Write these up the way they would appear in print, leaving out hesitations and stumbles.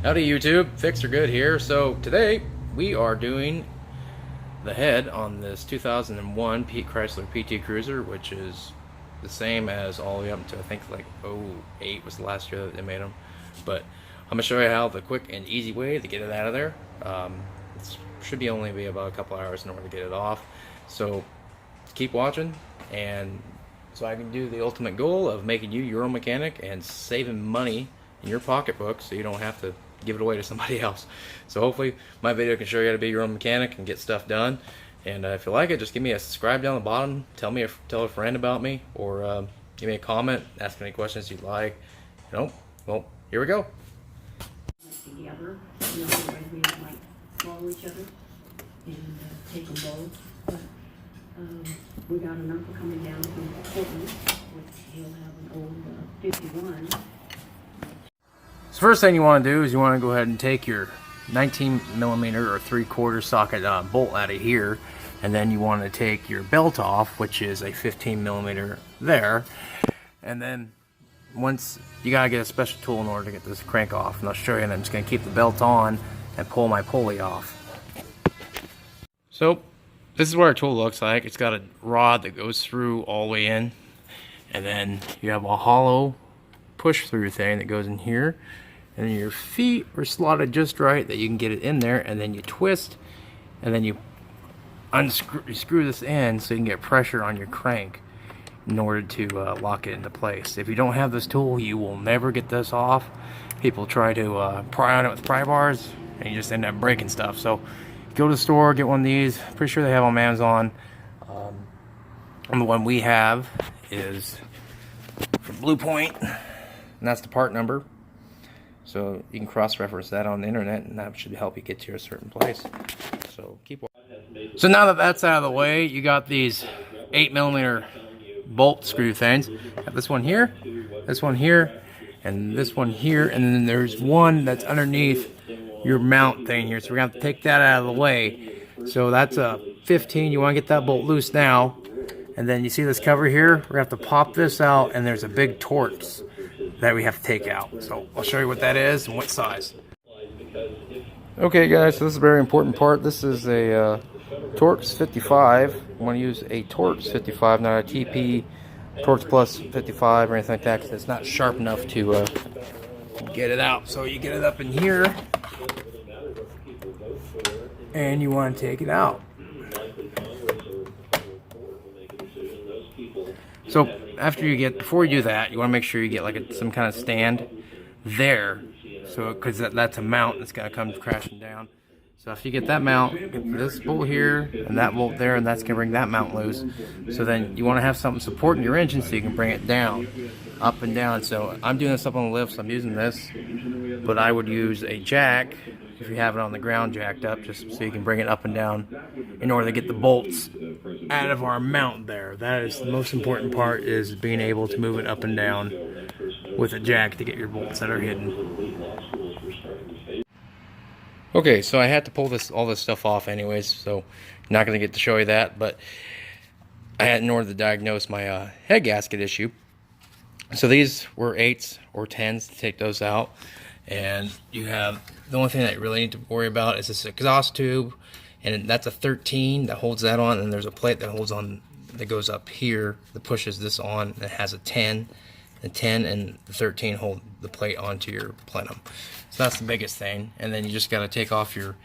Howdy YouTube, Fixer Good here. So today we are doing the head on this 2001 Chrysler PT Cruiser, which is the same as all the way up until I think like '08 was the last year that they made them. But I'm gonna show you how the quick and easy way to get it out of there. It should be only be about a couple hours in order to get it off. So keep watching, and so I can do the ultimate goal of making you your own mechanic and saving money in your pocketbook, so you don't have to give it away to somebody else. So hopefully my video can show you how to be your own mechanic and get stuff done. And if you like it, just give me a subscribe down the bottom, tell a friend about me, or give me a comment, ask any questions you'd like. Well, here we go. Together, otherwise we might follow each other and take them both. But we got an uncle coming down from Portland, which he'll have an old 51. So first thing you want to do is you want to go ahead and take your 19mm or 3/4 socket bolt out of here, and then you want to take your belt off, which is a 15mm there. And then once you gotta get a special tool in order to get this crank off, and I'll show you. And I'm just gonna keep the belt on and pull my pulley off. So this is what our tool looks like. It's got a rod that goes through all the way in, and then you have a hollow push through thing that goes in here, and then your feet are slotted just right that you can get it in there, and then you twist, and then you screw this in so you can get pressure on your crank in order to lock it into place. If you don't have this tool, you will never get this off. People try to pry on it with pry bars, and you just end up breaking stuff. So go to the store, get one of these. Pretty sure they have them on Amazon. And the one we have is from Blue Point, and that's the part number. So you can cross-reference that on the internet, and that should help you get to a certain place. So keep watching. So now that that's out of the way, you got these 8mm bolt screw things. Got this one here, this one here, and this one here, and then there's one that's underneath your mount thing here. So we're gonna have to take that out of the way. So that's a 15. You want to get that bolt loose now, and then you see this cover here. We're gonna have to pop this out, and there's a big Torx that we have to take out. So I'll show you what that is and what size. Okay guys, so this is a very important part. This is a Torx 55. You want to use a Torx 55, not a TP Torx Plus 55 or anything like that, because it's not sharp enough to get it out. So you get it up in here, and you want to take it out. So before you do that, you want to make sure you get like some kind of stand there, so because that's a mount that's got to come crashing down. So if you get that mount, get this bolt here and that bolt there, and that's going to bring that mount loose. So then you want to have something supporting your engine so you can bring it down, up and down. So I'm doing this up on the lift, so I'm using this, but I would use a jack if you have it on the ground jacked up, just so you can bring it up and down in order to get the bolts out of our mount there. That is the most important part, is being able to move it up and down with a jack to get your bolts that are hidden. Okay, so I had to pull all this stuff off anyways, so I'm not going to get to show you that, but I had in order to diagnose my head gasket issue. So these were 8s or 10s to take those out, and you have the only thing that you really need to worry about is this exhaust tube, and that's a 13 that holds that on, and there's a plate that holds on, that goes up here that pushes this on, that has a 10. The 10 and the 13 hold the plate onto your plenum. So that's the biggest thing. And then you just got to take off your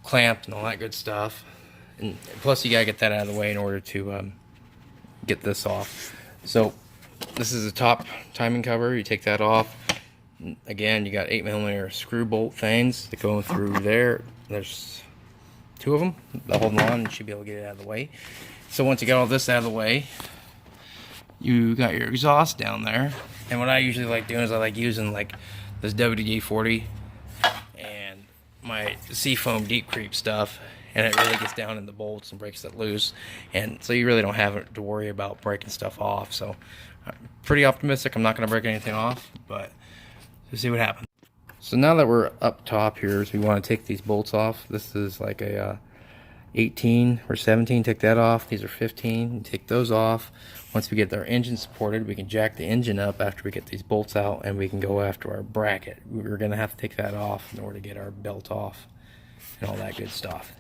clamp and all that good stuff. And plus you got to get that out of the way in order to get this off. So this is the top timing cover. You take that off. Again, you got 8mm screw bolt things that go through there. There's 2 of them that hold on. You should be able to get it out of the way. So once you got all this out of the way, you got your exhaust down there, and what I usually like doing is I like using like this WD-40 and my Seafoam Deep Creep stuff, and it really gets down in the bolts and breaks it loose, and so you really don't have to worry about breaking stuff off. So I'm pretty optimistic I'm not going to break anything off, but we'll see what happens. So now that we're up top here, so we want to take these bolts off. This is like a 18 or 17, take that off. These are 15, take those off. Once we get our engine supported, we can jack the engine up after we get these bolts out, and we can go after our bracket. We're gonna have to take that off in order to get our belt off and all that good stuff.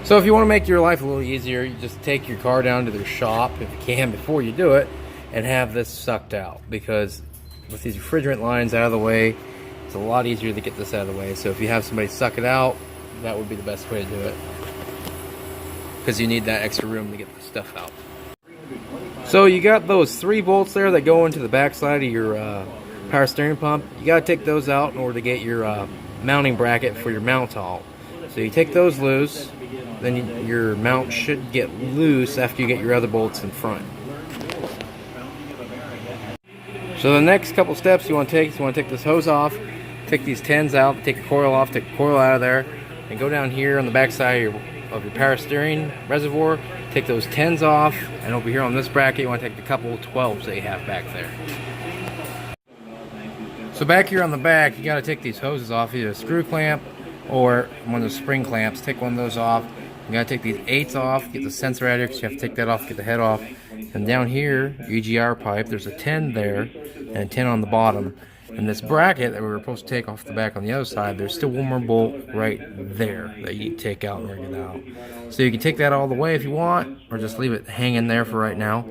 So if you want to make your life a little easier, you just take your car down to their shop, if you can, before you do it, and have this sucked out, because with these refrigerant lines out of the way, it's a lot easier to get this out of the way. So if you have somebody suck it out, that would be the best way to do it, because you need that extra room to get the stuff out. So you got those 3 bolts there that go into the back side of your power steering pump. You got to take those out in order to get your mounting bracket for your mount all. So you take those loose, then your mount should get loose after you get your other bolts in front. So the next couple steps you want to take is you want to take this hose off, take these 10s out, take the coil off, take the coil out of there, and go down here on the back side of your power steering reservoir, take those 10s off, and over here on this bracket you want to take the couple of 12s that you have back there. So back here on the back, you got to take these hoses off, either a screw clamp or one of those spring clamps. Take one of those off. You got to take these 8s off, get the sensor out of here because you have to take that off, get the head off. And down here, your EGR pipe, there's a 10 there and a 10 on the bottom. And this bracket that we were supposed to take off the back on the other side, there's still one more bolt right there that you take out and rig it out. So you can take that all the way if you want, or just leave it hanging there for right now.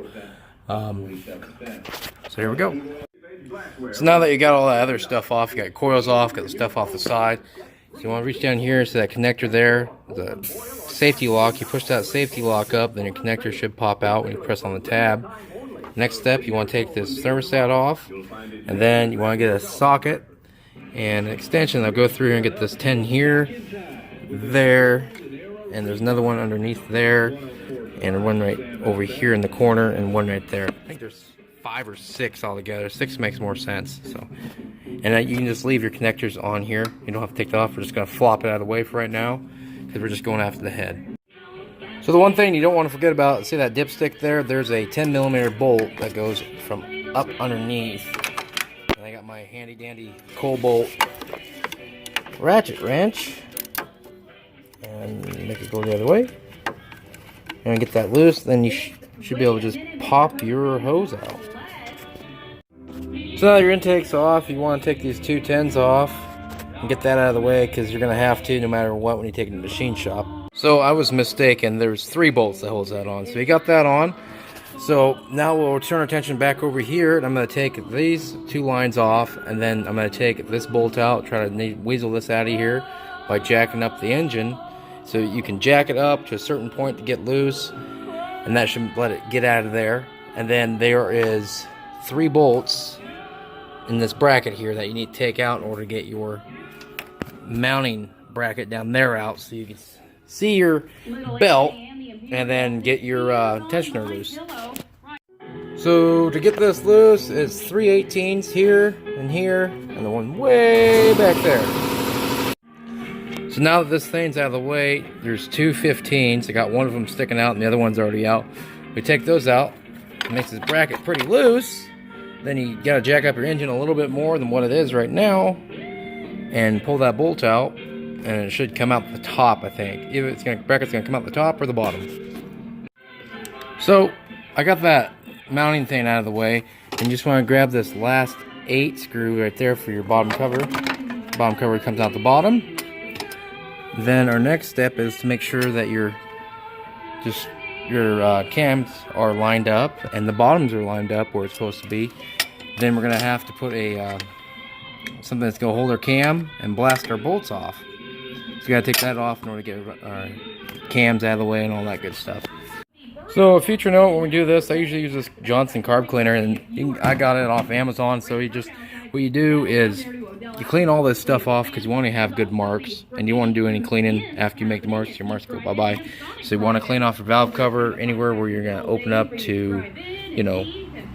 So here we go. So now that you got all that other stuff off, you got coils off, got the stuff off the side. So you want to reach down here to that connector there, the safety lock. You push that safety lock up, then your connector should pop out when you press on the tab. Next step, you want to take this thermostat off, and then you want to get a socket and an extension. I'll go through here and get this 10 here, there, and there's another one underneath there, and one right over here in the corner, and one right there. I think there's 5 or 6 altogether. 6 makes more sense. So, and you can just leave your connectors on here. You don't have to take that off. We're just going to flop it out of the way for right now, because we're just going after the head. So the one thing you don't want to forget about, see that dipstick there? There's a 10mm bolt that goes from up underneath. And I got my handy dandy coal bolt ratchet wrench, and make it go the other way. And get that loose, then you should be able to just pop your hose out. So now your intake's off, you want to take these 2 10s off and get that out of the way, because you're going to have to no matter what when you take it to the machine shop. So I was mistaken, there's 3 bolts that holds that on. So you got that on. So now we'll turn our attention back over here, and I'm going to take these 2 lines off, and then I'm going to take this bolt out, try to weasel this out of here by jacking up the engine. So you can jack it up to a certain point to get loose, and that should let it get out of there. And then there is 3 bolts in this bracket here that you need to take out in order to get your mounting bracket down there out, so you can see your belt and then get your tensioner loose. So to get this loose, it's 3 18s here, and the one way back there. So now that this thing's out of the way, there's 2 15s. I got one of them sticking out and the other one's already out. We take those out. It makes this bracket pretty loose. Then you gotta jack up your engine a little bit more than what it is right now, and pull that bolt out, and it should come out the top, I think. Either bracket's gonna come out the top or the bottom. So I got that mounting thing out of the way, and you just want to grab this last 8 screw right there for your bottom cover. Bottom cover comes out the bottom. Then our next step is to make sure that your cams are lined up and the bottoms are lined up where it's supposed to be. Then we're gonna have to put a something that's gonna hold our cam and blast our bolts off. So we gotta take that off in order to get our cams out of the way and all that good stuff. So a future note, when we do this, I usually use this Johnson carb cleaner, and I got it off Amazon. So what you do is you clean all this stuff off, because you want to have good marks, and you want to do any cleaning after you make the marks. Your marks go bye-bye. So you want to clean off your valve cover anywhere where you're going to open up to, you know,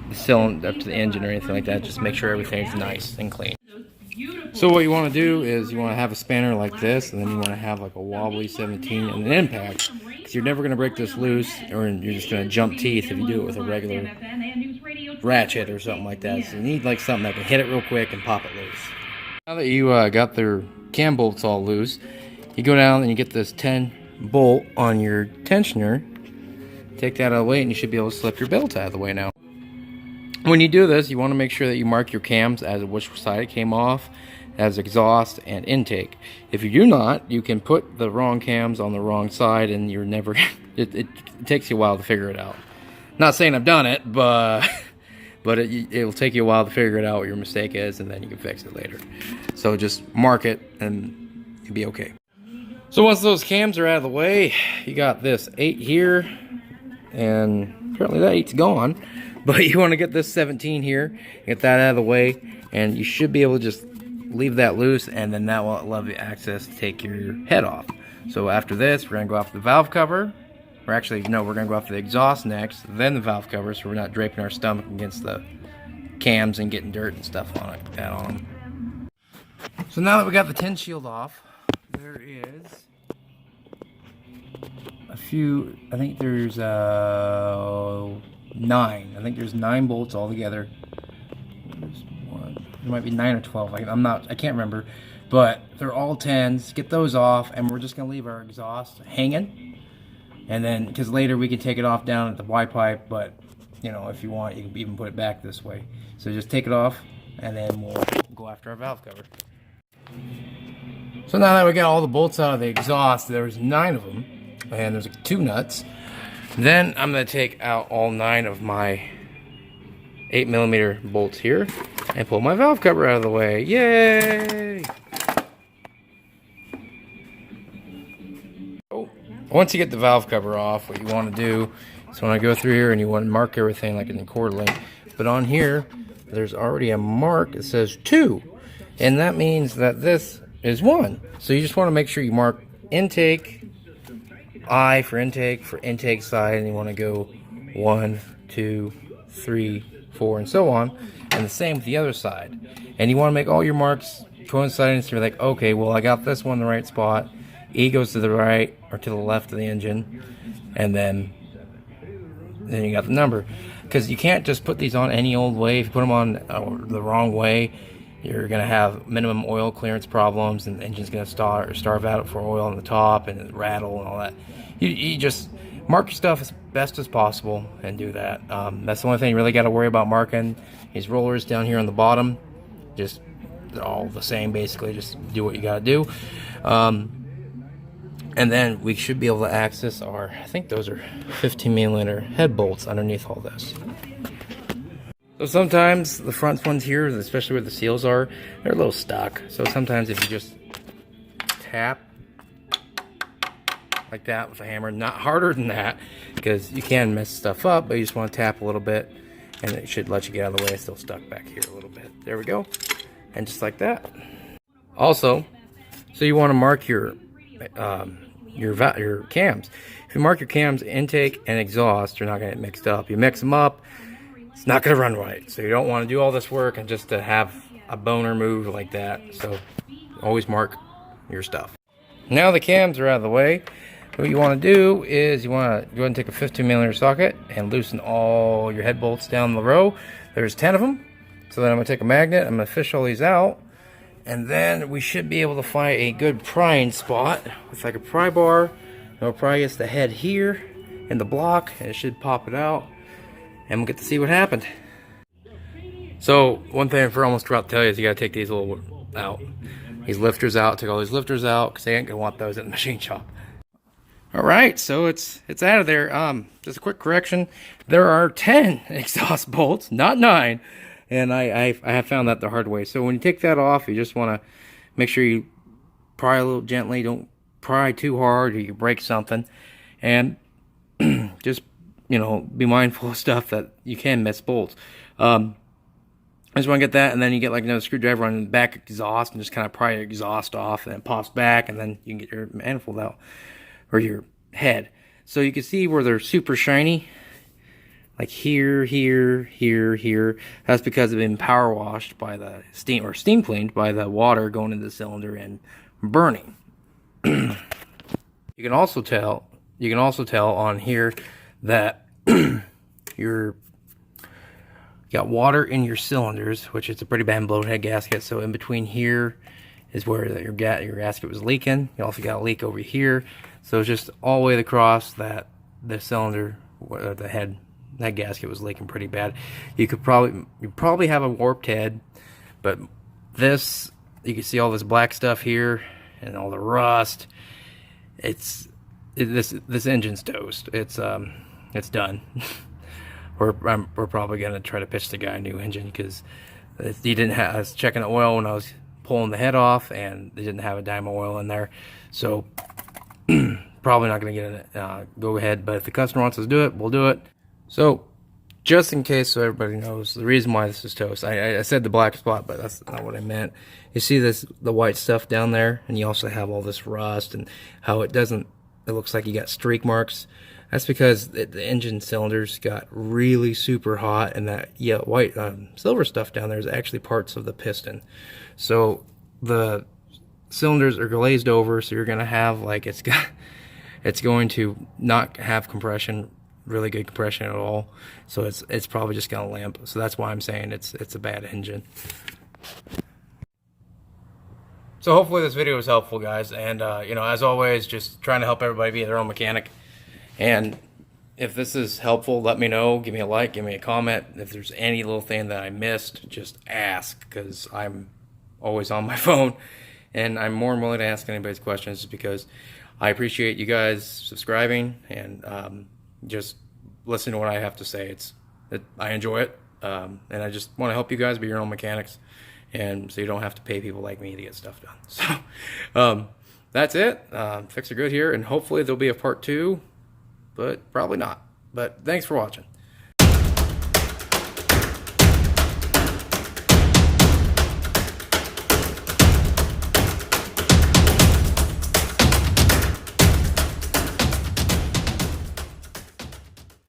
the cylinder, up to the engine or anything like that. Just make sure everything's nice and clean. So what you want to do is you want to have a spanner like this, and then you want to have like a wobbly 17 and an impact, because you're never going to break this loose, or you're just going to jump teeth if you do it with a regular ratchet or something like that. So you need like something that can hit it real quick and pop it loose. Now that you got their cam bolts all loose, You go down and you get this 10 bolt on your tensioner. Take that out of the way and you should be able to slip your belt out of the way now. When you do this, you want to make sure that you mark your cams as which side it came off, as exhaust and intake. If you do not, you can put the wrong cams on the wrong side and you're never, it takes you a while to figure it out. Not saying I've done it, but it'll take you a while to figure it out what your mistake is, and then you can fix it later. So just mark it and you'll be okay. So once those cams are out of the way, you got this 8 here, and currently that 8's gone. But you want to get this 17 here, get that out of the way, and you should be able to just leave that loose, and then that will allow you access to take your head off. So after this, we're going to go off the valve cover. Or actually, no, we're going to go off the exhaust next, then the valve cover, so we're not draping our stomach against the cams and getting dirt and stuff on them. So now that we got the 10 shield off, there is a few, I think there's 9. I think there's 9 bolts altogether. There's one, there might be 9 or 12, I can't remember. But they're all 10s. Get those off, and we're just going to leave our exhaust hanging. And then, because later we can take it off down at the Y pipe, but you know, if you want, you can even put it back this way. So just take it off, and then we'll go after our valve cover. So now that we got all the bolts out of the exhaust, there's 9 of them, and there's 2 nuts. Then I'm going to take out all 9 of my 8mm bolts here, and pull my valve cover out of the way. Yay! Once you get the valve cover off, what you want to do is want to go through here and you want to mark everything like in quarterly. But on here, there's already a mark that says 2, and that means that this is 1. So you just want to make sure you mark intake, I for intake side, and you want to go 1, 2, 3, 4, and so on. And the same with the other side. And you want to make all your marks coinciding, so you're like, okay, well, I got this one in the right spot. E goes to the right or to the left of the engine, and then you got the number. Because you can't just put these on any old way. If you put them on the wrong way, you're going to have minimum oil clearance problems, and the engine's going to starve out for oil on the top and rattle and all that. You just mark your stuff as best as possible and do that. That's the only thing you really got to worry about marking. These rollers down here on the bottom, just they're all the same basically. Just do what you got to do. And then we should be able to access our, I think those are 15mm head bolts underneath all this. So sometimes the front ones here, especially where the seals are, they're a little stuck. So sometimes if you just tap like that with a hammer, not harder than that, because you can mess stuff up, but you just want to tap a little bit and it should let you get out of the way. It's still stuck back here a little bit. There we go. And just like that. Also, so you want to mark your cams. If you mark your cams intake and exhaust, you're not going to get mixed up. You mix them up, it's not going to run right. So you don't want to do all this work and just to have a boner move like that. So always mark your stuff. Now the cams are out of the way. What you want to do is you want to go ahead and take a 15mm socket and loosen all your head bolts down the row. There's 10 of them. So then I'm going to take a magnet, I'm going to fish all these out. And then we should be able to find a good prying spot with like a pry bar. And we'll pry against the head here in the block, and it should pop it out. And we'll get to see what happened. So one thing I almost forgot to tell you is you got to take these little out. These lifters out. Take all these lifters out because they ain't gonna want those in the machine shop. All right, so it's out of there. Just a quick correction. There are 10 exhaust bolts, not 9. And I have found that the hard way. So when you take that off, you just want to make sure you pry a little gently. Don't pry too hard or you break something. And just, you know, be mindful of stuff that you can miss bolts. I just want to get that, and then you get like another screwdriver on the back exhaust and just kind of pry your exhaust off, and it pops back, and then you can get your manifold out, or your head. So you can see where they're super shiny. Like here, here, here, here. That's because they've been power washed by the steam, or steam cleaned by the water going into the cylinder and burning. You can also tell on here that you got water in your cylinders, which is a pretty bad bloated head gasket. So in between here is where your gasket was leaking. You also got a leak over here. So it's just all the way across that the cylinder, the head, that gasket was leaking pretty bad. You probably have a warped head, but this, you can see all this black stuff here and all the rust. This engine's toast. It's done. we're probably gonna try to pitch the guy a new engine because he didn't have. I was checking the oil when I was pulling the head off, and they didn't have a dime of oil in there. So probably not gonna get a go ahead. But if the customer wants us to do it, we'll do it. So just in case, so everybody knows, the reason why this is toast. I said the black spot, but that's not what I meant. You see the white stuff down there, and you also have all this rust and how it looks like you got streak marks. That's because the engine cylinders got really super hot, and that white silver stuff down there is actually parts of the piston. So the cylinders are glazed over, so you're gonna have it's going to not have compression, really good compression at all. So it's probably just gonna limp. So that's why I'm saying it's a bad engine. So hopefully this video was helpful, guys, and you know, as always, just trying to help everybody be their own mechanic. And if this is helpful, let me know. Give me a like, give me a comment. If there's any little thing that I missed, just ask, because I'm always on my phone, and I'm more than willing to ask anybody's questions because I appreciate you guys subscribing and just listening to what I have to say. I enjoy it, and I just want to help you guys be your own mechanics, and so you don't have to pay people like me to get stuff done. So that's it. Fix are good here, and hopefully there'll be a part 2. But probably not. But thanks for watching.